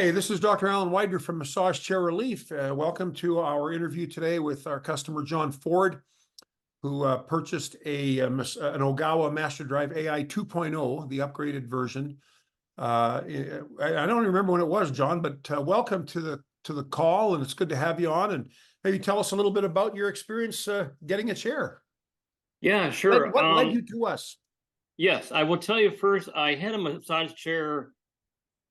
Hi, this is Dr. Alan Widener from Massage Chair Relief. Welcome to our interview today with our customer, John Ford, who purchased an Ogawa Master Drive AI 2.0, the upgraded version. I don't remember when it was, John, but welcome to the call, and it's good to have you on. And maybe tell us a little bit about your experience getting a chair. Yeah, sure. What led you to us? Yes, I will tell you first, I had a massage chair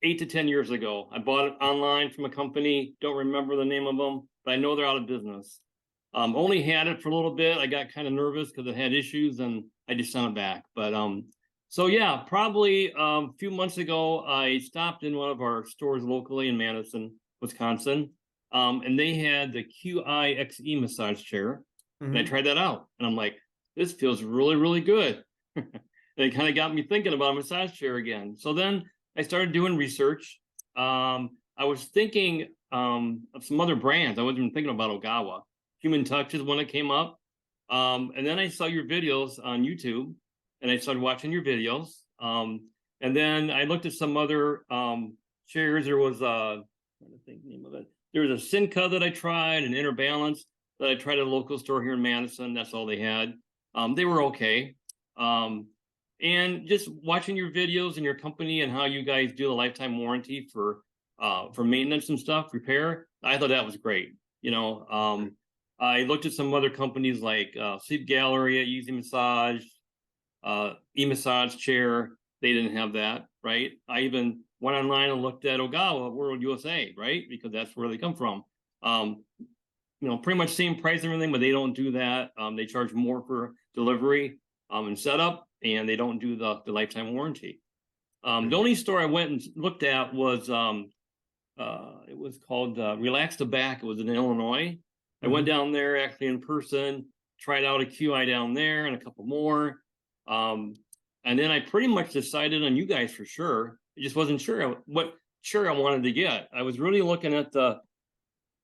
8 to 10 years ago. I bought it online from a company, don't remember the name of them, but I know they're out of business. Only had it for a little bit. I got kind of nervous because it had issues and I just sent it back. But so yeah, probably a few months ago, I stopped in one of our stores locally in Madison, Wisconsin, and they had the QI-XE massage chair. And I tried that out and I'm like, this feels really, really good. And it kind of got me thinking about a massage chair again. So then I started doing research. I was thinking of some other brands. I wasn't even thinking about Ogawa. Human Touch is one that came up. And then I saw your videos on YouTube and I started watching your videos. And then I looked at some other chairs. There was I'm trying to think the name of it. There was a Sinca that I tried, an Inner Balance that I tried at a local store here in Madison. That's all they had. They were okay. And just watching your videos and your company and how you guys do the lifetime warranty for maintenance and stuff, repair, I thought that was great. I looked at some other companies like Sleep Gallery, Easy Massage, E-Massage Chair. They didn't have that, right? I even went online and looked at Ogawa World USA, right? Because that's where they come from. Pretty much same price and everything, but they don't do that. They charge more for delivery and setup, and they don't do the lifetime warranty. The only store I went and looked at was it was called Relax the Back. It was in Illinois. I went down there actually in person, tried out a QI down there and a couple more. And then I pretty much decided on you guys for sure. I just wasn't sure what chair I wanted to get. I was really looking at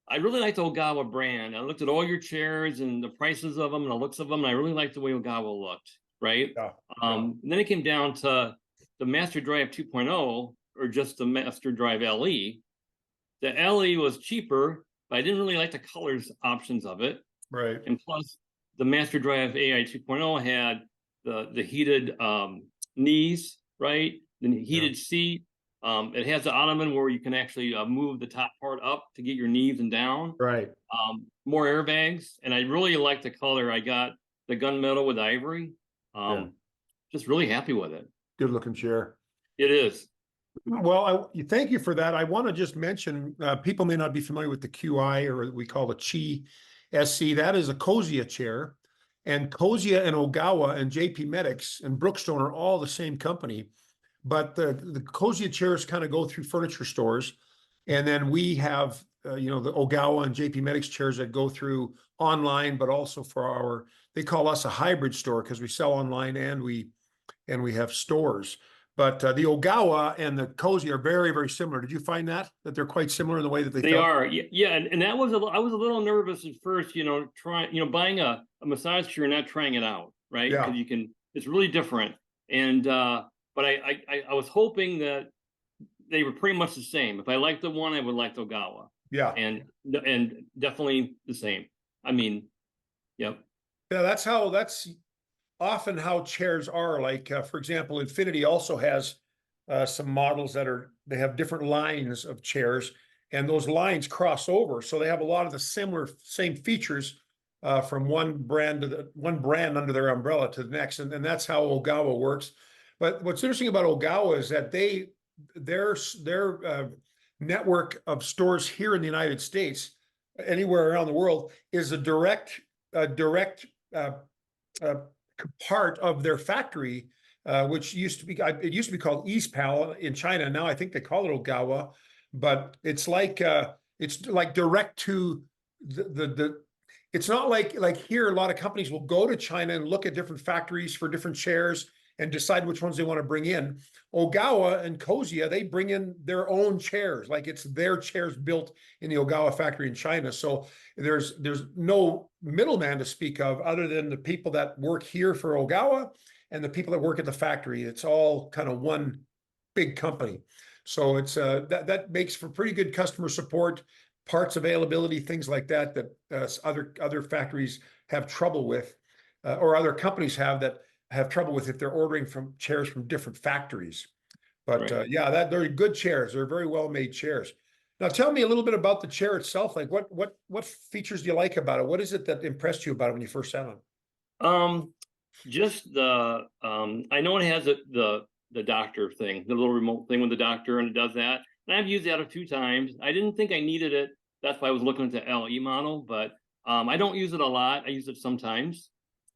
I really liked the Ogawa brand. I looked at all your chairs and the prices of them and the looks of them, and I really liked the way Ogawa looked, right? Yeah. And then it came down to the Master Drive 2.0 or just the Master Drive LE. The LE was cheaper, but I didn't really like the colors options of it. Right. And plus, the Master Drive AI 2.0 had the heated knees, right? The heated seat. It has the ottoman where you can actually move the top part up to get your knees and down. Right. More airbags, and I really like the color. I got the gunmetal with ivory. Just really happy with it. Good looking chair. It is. Well, thank you for that. I want to just mention, people may not be familiar with the QI, or we call it Qi SC. That is a Kosia chair. And Kosia and Ogawa and JP Medics and Brookstone are all the same company. But the Kosia chairs kind of go through furniture stores. And then we have, the Ogawa and JP Medics chairs that go through online, but also for they call us a hybrid store because we sell online and we have stores. But the Ogawa and the Kosia are very, very similar. Did you find that they're quite similar in the way that they are? Yeah, and that was I was a little nervous at first, buying a massage chair and not trying it out, right? Yeah. Because it's really different. And but I was hoping that they were pretty much the same. If I liked the one, I would like the Ogawa. Yeah. And definitely the same. I mean, yep. Yeah, that's often how chairs are. Like, for example, Infinity also has some models they have different lines of chairs, and those lines cross over. So they have a lot of the same features from one brand under their umbrella to the next. And that's how Ogawa works. But what's interesting about Ogawa is that their network of stores here in the United States, anywhere around the world, is a direct part of their factory, which used to be called East Pal in China. Now I think they call it Ogawa, but it's like direct to the it's not like here. A lot of companies will go to China and look at different factories for different chairs and decide which ones they want to bring in. Ogawa and Kosia, they bring in their own chairs, like it's their chairs built in the Ogawa factory in China. So there's no middleman to speak of other than the people that work here for Ogawa and the people that work at the factory. It's all kind of one big company. So it's that makes for pretty good customer support, parts availability, things like that that other factories have trouble with, or other companies have trouble with if they're ordering from chairs from different factories. But Right. yeah, they're good chairs. They're very well made chairs. Now tell me a little bit about the chair itself. Like what features do you like about it? What is it that impressed you about it when you first sat on it? Just I know it has the doctor thing, the little remote thing with the doctor, and it does that. And I've used that a few times. I didn't think I needed it. That's why I was looking at the LE model, but I don't use it a lot. I use it sometimes.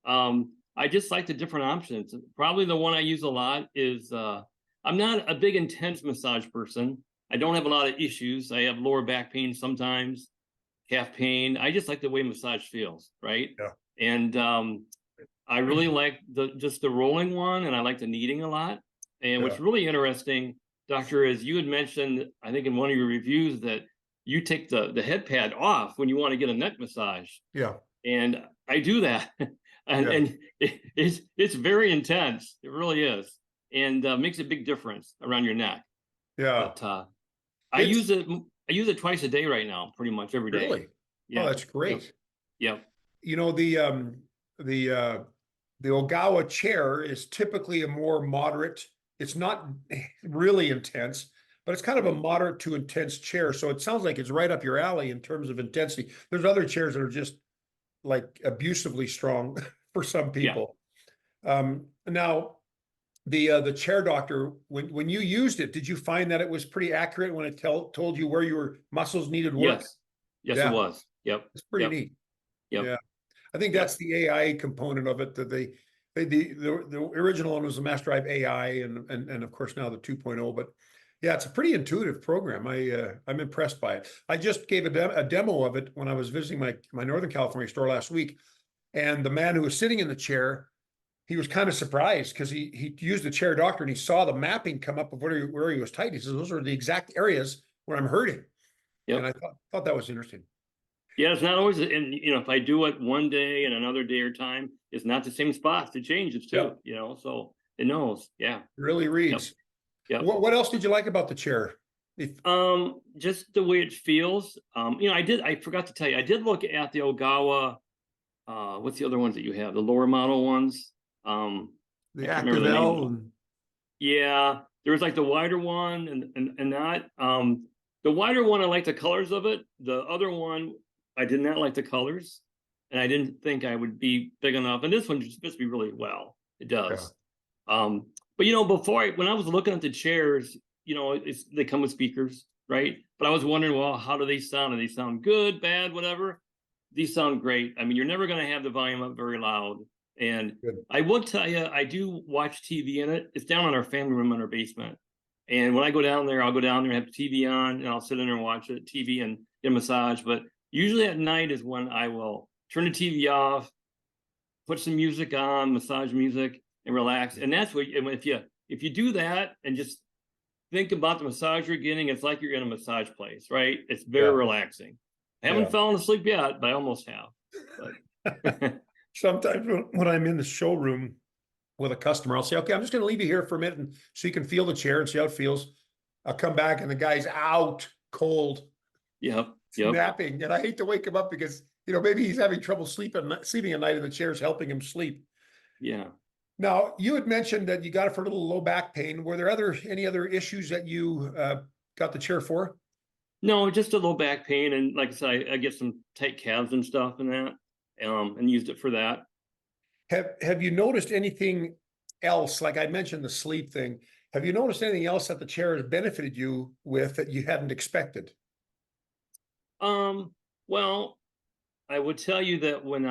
I just like the different options. Probably the one I use a lot is I'm not a big intense massage person. I don't have a lot of issues. I have lower back pain sometimes, calf pain. I just like the way massage feels, right? Yeah. And I really like just the rolling one, and I like the kneading a lot. And what's Yeah. really interesting, Doctor, is you had mentioned, I think in one of your reviews, that you take the head pad off when you want to get a neck massage. Yeah. And I do that. And it's very intense. It really is. And makes a big difference around your neck. Yeah. But I It's use it twice a day right now, pretty much every day. really, oh, Yeah. that's great. Yep. You know, the Ogawa chair is typically a more moderate. It's not really intense, but it's kind of a moderate to intense chair. So it sounds like it's right up your alley in terms of intensity. There's other chairs that are just like abusively strong for some Yeah. people. Now the chair doctor, when you used it, did you find that it was pretty accurate when it told you where your muscles needed work? Yes. Yes, it Yeah, was. Yep. it's pretty Yep. neat. Yep. Yeah. I think Yep. that's the AI component of it, that the original one was the Master Drive AI, and of course now the 2.0. But yeah, it's a pretty intuitive program. I'm impressed by it. I just gave a demo of it when I was visiting my Northern California store last week, and the man who was sitting in the chair, he was kind of surprised because he used the chair doctor and he saw the mapping come up of where he was tight. He says those are the exact areas where I'm hurting, and Yep. I thought that was interesting. Yeah, it's not always, and if I do it one day and another day or time, it's not the same spots. It changes Yeah, too, so it knows. Yeah. it really Yep. reads. Yep. What else did you like about the chair? Just the way it feels. I forgot to tell you, I did look at the Ogawa, what's the other ones that you have? The lower model ones. I The can't remember the name of Active them. and Yeah, there was like the wider one and that. The wider one, I like the colors of it. The other one, I did not like the colors, and I didn't think I would be big enough. And this one just fits me really well. It does. But when I was looking at the chairs, they come with speakers, right? But I was wondering, well, how do they sound? Do they sound good, bad, whatever? These sound great. I mean, you're never going to have the volume up very loud. And good. I will tell you, I do watch TV in it. It's down in our family room in our basement. And when I go down there, I'll go down there and have the TV on, and I'll sit in there and watch it, TV and get a massage. But usually at night is when I will turn the TV off, put some music on, massage music, and relax. And that's what, and if you do that and just think about the massage you're getting, it's like you're in a massage place, right? It's very relaxing. I haven't fallen asleep yet, but I almost have. But Sometimes when I'm in the showroom with a customer, I'll say, okay, I'm just going to leave you here for a minute and so you can feel the chair and see how it feels. I'll come back and the guy's out cold, Yep. napping. And I hate to wake him up because, maybe he's having trouble sleeping at night and the chair's helping him sleep. Yeah. Now, you had mentioned that you got it for a little low back pain. Were there any other issues that you got the chair for? No, just a low back pain. And like I said, I get some tight calves and stuff and that, and used it for that. Have you noticed anything else? Like I mentioned, the sleep thing. Have you noticed anything else that the chair has benefited you with that you hadn't expected? Well, I would tell you that when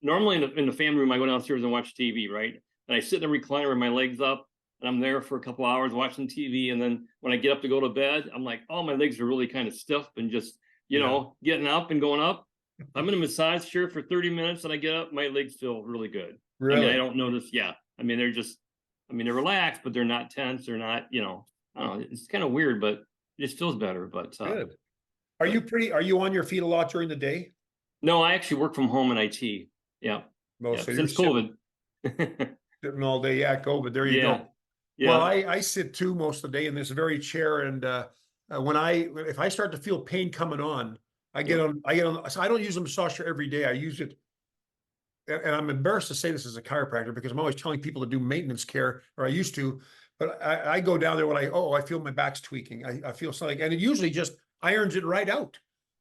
normally in the family room, I go downstairs and watch TV, right? And I sit in the recliner with my legs up, and I'm there for a couple hours watching TV. And then when I get up to go to bed, I'm like, oh, my legs are really kind of stiff and just, getting up and going up. I'm in a massage chair for 30 minutes and I get up, my legs feel really good. Really? I mean, I don't notice. Yeah. I mean, they're relaxed, but they're not tense. They're not, I don't know. It's kind of weird, but it just feels better. But Good. Are you on your feet a lot during the day? no, I actually work from home in IT. Yeah. Most Since COVID. sitting all day. Yeah, COVID. There you go. Well, Yeah, I sit too most of the day in this very chair, and if I start to feel pain coming on, yep, I get on. So I don't use a massager every day. I use it, and I'm embarrassed to say this as a chiropractor because I'm always telling people to do maintenance care, or I used to, but I go down there when I feel my back's tweaking. I feel something, and it usually just irons it right out.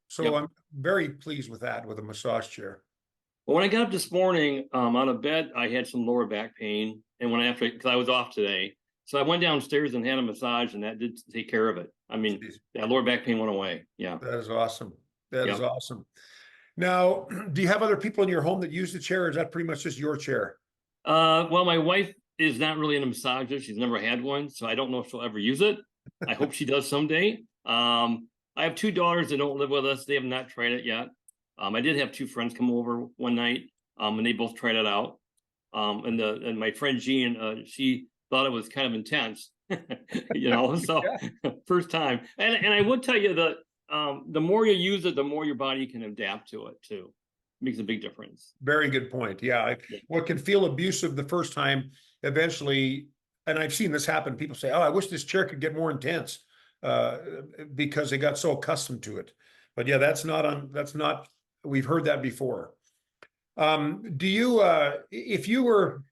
So yep. I'm very pleased with that with a massage chair. Well, when I got up this morning, out of bed, I had some lower back pain, and because I was off today, so I went downstairs and had a massage, and that did take care of it. I mean, Jeez, that lower back pain went away. Yeah, that is awesome. That is yep. awesome. Now, do you have other people in your home that use the chair, or is that pretty much just your chair? Well, my wife is not really into massages. She's never had one, so I don't know if she'll ever use it. I hope she does someday. I have two daughters that don't live with us. They have not tried it yet. I did have two friends come over one night, and they both tried it out. And my friend Jean, she thought it was kind of intense, so Yeah. first time. And I would tell you that the more you use it, the more your body can adapt to it too. Makes a big difference. Very good point. Yeah. Yeah. What can feel abusive the first time, eventually, and I've seen this happen. People say, "Oh, I wish this chair could get more intense," uh, because they got so accustomed to it. But yeah, that's not, we've heard that before. Do you, if you were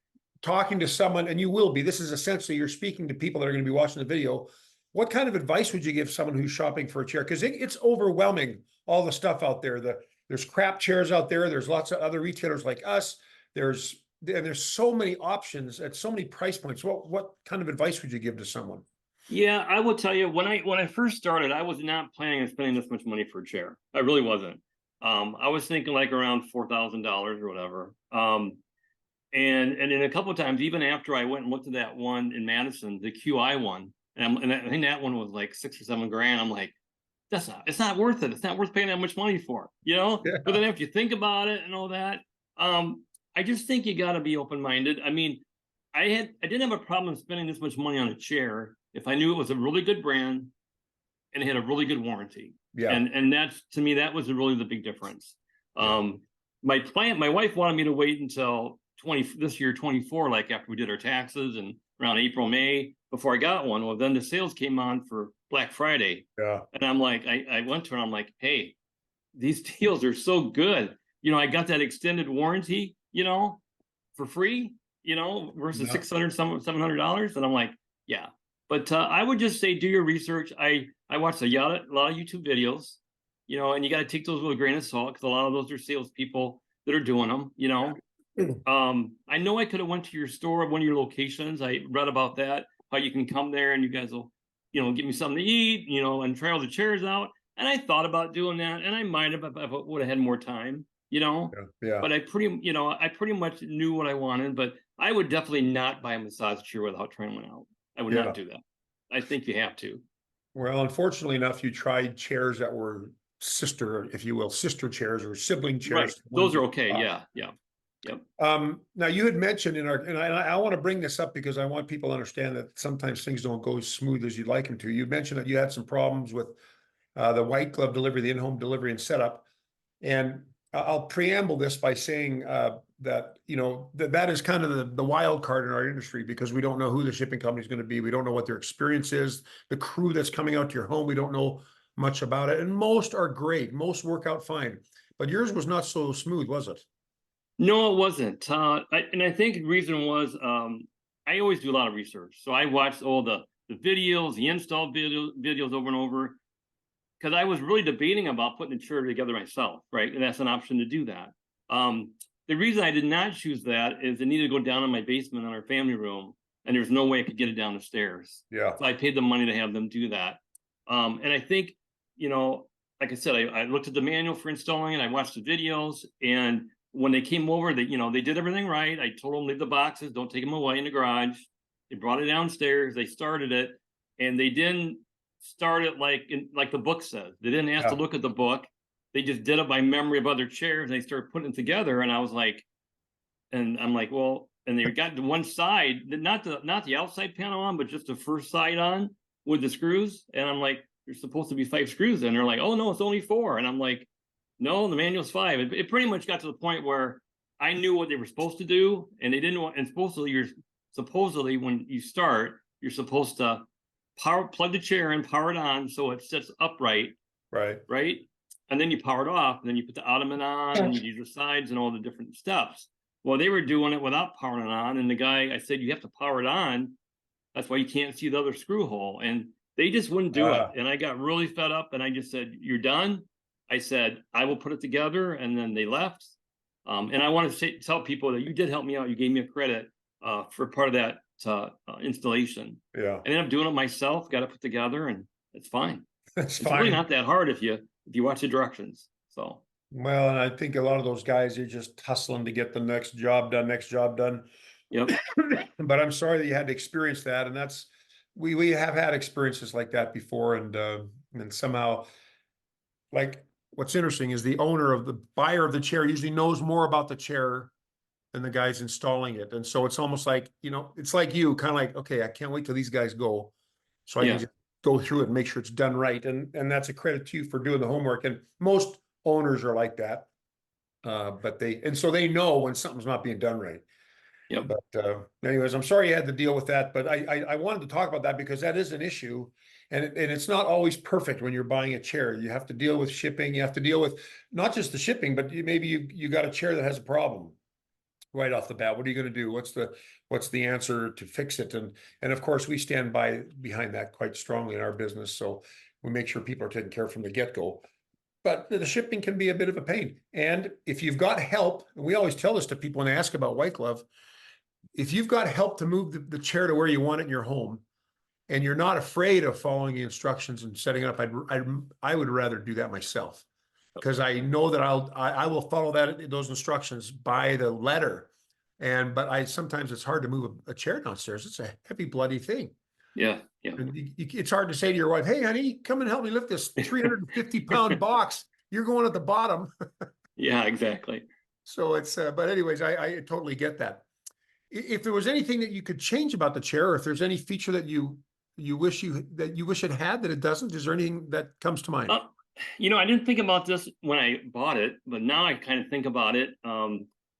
talking to someone, and you will be, this is essentially you're speaking to people that are going to be watching the video, what kind of advice would you give someone who's shopping for a chair? Because it's overwhelming, all the stuff out there. There's crap chairs out there. There's lots of other retailers like us. There's so many options at so many price points. What kind of advice would you give to someone? Yeah, I will tell you when I first started, I was not planning on spending this much money for a chair. I really wasn't. I was thinking like around $4,000 or whatever. And then a couple of times, even after I went and looked at that one in Madison, the QI one, and I think that one was like 6 or 7 grand. I'm like, it's not worth it. It's not worth paying that much money for, But Yeah. then if you think about it and all that, I just think you got to be open-minded. I mean, I didn't have a problem spending this much money on a chair if I knew it was a really good brand and it had a really good warranty. Yeah. And that's, to me, that was really the big difference. Yeah. My wife wanted me to wait until this year 24, like after we did our taxes and around April, May, before I got one. Well, then the sales came on for Black Friday. Yeah. And I'm like, I went to her and I'm like, hey, these deals are so good. I got that extended warranty, for free, versus Yeah. $700. And I'm like, yeah. But I would just say do your research. I watched a lot of YouTube videos, and you got to take those with a grain of salt because a lot of those are salespeople that are doing them, I know I could have went to your store, one of your locations. I read about that, how you can come there and you guys will, give me something to eat, and try all the chairs out. And I thought about doing that, and I might have if I would have had more time, Yeah. Yeah. But I pretty much knew what I wanted. But I would definitely not buy a massage chair without trying one out. I would Yeah. not do that. I think you have to. Well, unfortunately enough, you tried chairs that were sister, if you will, sister chairs or sibling Right. chairs. Those are okay. Yeah. Yeah. Yep. Now you had mentioned and I want to bring this up because I want people to understand that sometimes things don't go as smooth as you'd like them to. You mentioned that you had some problems with the white glove delivery, the in-home delivery and setup. And I'll preamble this by saying that, that is kind of the wild card in our industry because we don't know who the shipping company is going to be. We don't know what their experience is. The crew that's coming out to your home, we don't know much about it. And most are great. Most work out fine. But yours was not so smooth, was it? No, it wasn't. And I think the reason was I always do a lot of research. So I watched all the videos, the install videos over and over, because I was really debating about putting the chair together myself, right? And that's an option to do that. The reason I did not choose that is it needed to go down in my basement in our family room, and there's no way I could get it down the stairs. Yeah. So I paid the money to have them do that. And I think, like I said, I looked at the manual for installing it. I watched the videos, and when they came over, they did everything right. I told them leave the boxes, don't take them away in the garage. They brought it downstairs. They started it, and they didn't start it like the book says. They didn't ask to look at the book. They just did it by memory of other chairs. And they started putting it together, and I was like, and I'm like, well, and they got to one side, not the outside panel on, but just the first side on with the screws. And I'm like, there's supposed to be 5 screws, and they're like, oh no, it's only 4. And I'm like, no, the manual's 5. It pretty much got to the point where I knew what they were supposed to do, and they didn't want. And supposedly when you start, you're supposed to plug the chair in, power it on so it sits upright, Right. right? And then you power it off, and then you put the ottoman on, and you do the sides and all the different steps. Well, they were doing it without powering it on, and the guy, I said, you have to power it on. That's why you can't see the other screw hole. And they just wouldn't do it. And I got really fed up, and I just said, you're done. I said, I will put it together, and then they left. And I want to tell people that you did help me out. You gave me a credit for part of that installation. Yeah. I ended up doing it myself, got it put together, and it's fine. It's It's fine. really not that hard if you watch the directions. So Well, and I think a lot of those guys are just hustling to get the next job done. yep. But I'm sorry that you had to experience that, and that's we have had experiences like that before, and somehow, like, what's interesting is the buyer of the chair usually knows more about the chair than the guys installing it, and so it's almost like, it's like you kind of like, okay, I can't wait till these guys go, so I Yeah. can just go through it and make sure it's done right, and that's a credit to you for doing the homework. And most owners are like that, but so they know when something's not being done right. Yep. But anyways, I'm sorry you had to deal with that, but I wanted to talk about that because that is an issue, and it's not always perfect when you're buying a chair. You have to deal with shipping. You have to deal with not just the shipping, but maybe you got a chair that has a problem right off the bat. What are you going to do? What's the answer to fix it? And of course, we stand behind that quite strongly in our business. So we make sure people are taken care of from the get-go. But the shipping can be a bit of a pain. And if you've got help, and we always tell this to people when they ask about White Glove, if you've got help to move the chair to where you want it in your home, and you're not afraid of following the instructions and setting it up, I would rather do that myself, because I know that I will follow those instructions by the letter. But sometimes it's hard to move a chair downstairs. It's a heavy, bloody thing. Yeah. Yeah. And it's hard to say to your wife, "Hey, honey, come and help me lift this 350-pound box. You're going at the bottom." Yeah, exactly. So but anyways, I totally get that. If there was anything that you could change about the chair, or if there's any feature that you wish it had that it doesn't, is there anything that comes to mind? I didn't think about this when I bought it, but now I kind of think about it.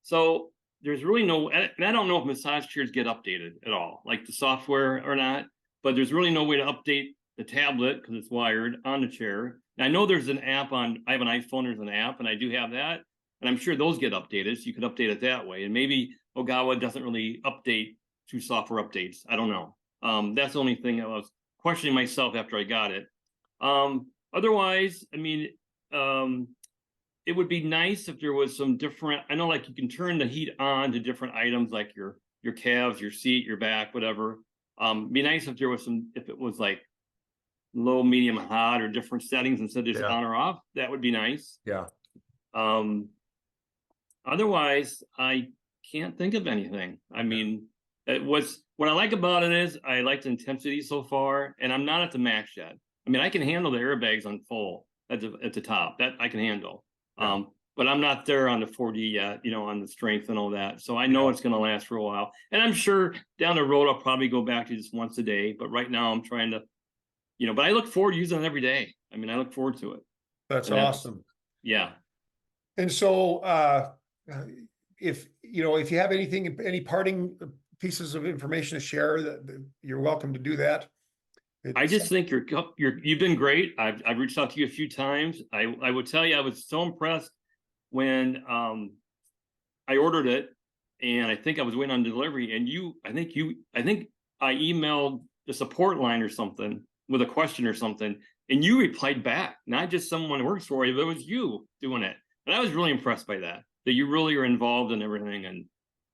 So there's really and I don't know if massage chairs get updated at all, like the software or not, but there's really no way to update the tablet because it's wired on the chair. And I know there's an app I have an iPhone, there's an app, and I do have that. And I'm sure those get updated, so you could update it that way. And maybe Ogawa doesn't really update through software updates. I don't know. That's the only thing I was questioning myself after I got it. Otherwise, I mean, it would be nice if there was some different, I know, like, you can turn the heat on to different items, like your calves, your seat, your back, whatever. Be nice if there was if it was like low, medium, hot, or different settings instead of just on or off. That would be nice. Yeah. Otherwise, I can't think of anything. I mean, what I like about it is I like the intensity so far, and I'm not at the max yet. I mean, I can handle the airbags on full at the top. That I can handle. Yeah. But I'm not there on the 4D yet, on the strength and all that. So I know it's going to last for a while. And I'm sure down the road, I'll probably go back to just once a day. But right now I'm trying to, but I look forward to using it every day. I mean, I look forward to it. That's awesome. Yeah. And so if you have any parting pieces of information to share, that you're welcome to do that. I just think you've been great. I've reached out to you a few times. I would tell you, I was so impressed when I ordered it, and I think I was waiting on delivery, and I think I emailed the support line or something with a question or something, and you replied back, not just someone who works for you, but it was you doing it. And I was really impressed by that you really are involved in everything and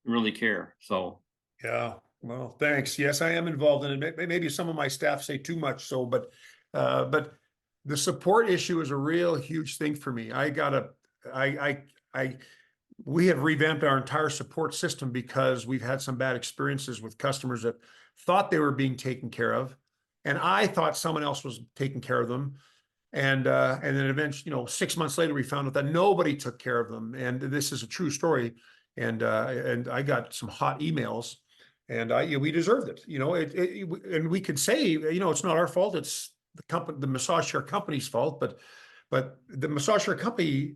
really care. So yeah. Well, thanks. Yes, I am involved in it. Maybe some of my staff say too much so, but the support issue is a real huge thing for me. We have revamped our entire support system because we've had some bad experiences with customers that thought they were being taken care of, and I thought someone else was taking care of them. And then eventually, 6 months later, we found out that nobody took care of them. And this is a true story. And I got some hot emails, and we deserved it. And we could say, it's not our fault. It's the massage chair company's fault. But the massage chair company,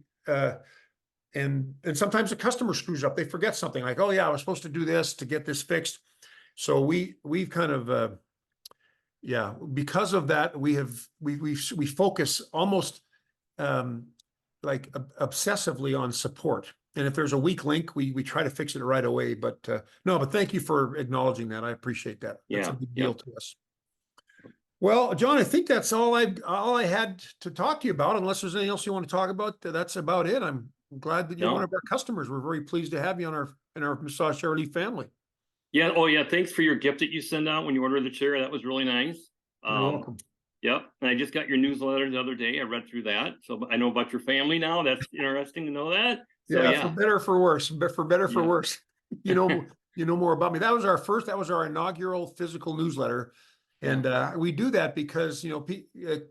and sometimes the customer screws up. They forget something like, oh yeah, I was supposed to do this to get this fixed. So we've kind of Yeah, because of that, we focus almost like obsessively on support. And if there's a weak link, we try to fix it right away. But no, but thank you for acknowledging that. I appreciate that. That's a Yeah, big yeah. deal to us. Well, John, I think that's all I had to talk to you about. Unless there's anything else you want to talk about, that's about it. I'm glad that you're one No? of our customers. We're very pleased to have you in our Massage Charity family. Yeah. Oh, yeah. Thanks for your gift that you send out when you order the chair. That was really nice. You're welcome. Yep. And I just got your newsletter the other day. I read through that. So I know about your family now. That's interesting to know that. So Yeah, for yeah. better or for worse, but for better or for Yeah. worse, you know more about me. That was our inaugural physical newsletter. And we do that because,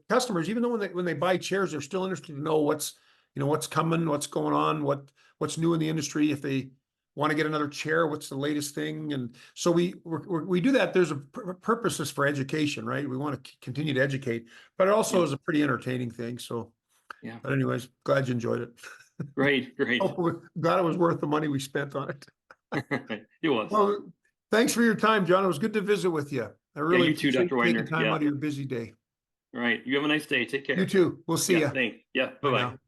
customers, even though when they buy chairs, they're still interested to know what's coming, what's going on, what's new in the industry. If they want to get another chair, what's the latest thing? And so we do that. There's a purpose is for education, right? We want to continue to educate, but it also is a pretty entertaining thing. So, Yeah. but anyways, glad you enjoyed it. Great. Great. Glad it was worth the money we spent on it. It was. Well, thanks for your time, John. It was good to visit with you. I really you too, appreciate Dr. you taking Widener. time Yeah. out of your busy day. All right. You have a nice day. Take care. You too. We'll see Yeah. you. Thanks. Yeah. Bye Bye-bye. now.